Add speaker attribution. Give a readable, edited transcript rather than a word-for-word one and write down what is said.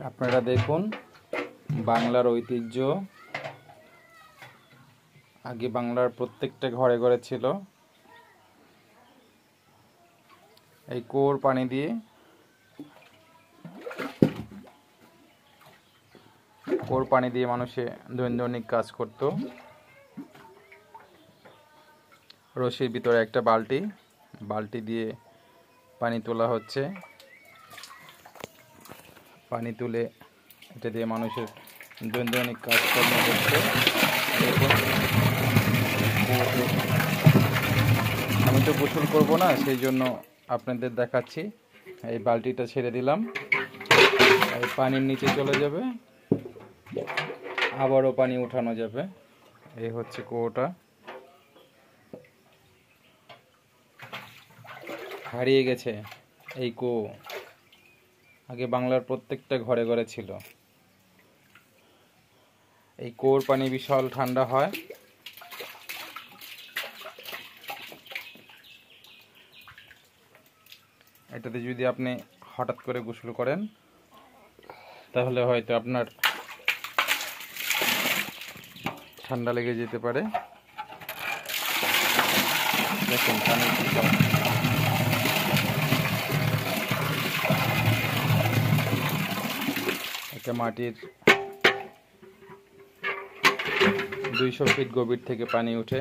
Speaker 1: আপনারা দেখুন, বাংলার ঐতিহ্য। আগে বাংলার প্রত্যেকটা ঘরে ঘরে ছিল এই কুয়োর পানি দিয়ে মানুষে দৈনন্দিন কাজ করত। রশির ভিতরে একটা বালতি দিয়ে পানি তোলা হচ্ছে। পানি তুলে এটা দিয়ে মানুষের দৈনন্দিন কাজকর্ম করছে। দেখুন, আমি তো গোসল করবো না, সেই জন্য আপনাদের দেখাচ্ছি। এই বালতিটা ছেড়ে দিলাম, এই পানির নিচে চলে যাবে, আবারও পানি উঠানো যাবে। এই হচ্ছে কুয়োটা। হারিয়ে গেছে এই কুয়ো। আগে বাংলার প্রত্যেকটা ঘরে ঘরে ছিল। এই কুয়োর পানি বিশাল ঠান্ডা হয়। এটাতে যদি আপনি হঠাৎ করে গোসল করেন তাহলে হয়তো আপনার ঠান্ডা লেগে যেতে পারে। দেখুন, পানি একটা মাটির 200 ফিট গভীর থেকে পানি উঠে।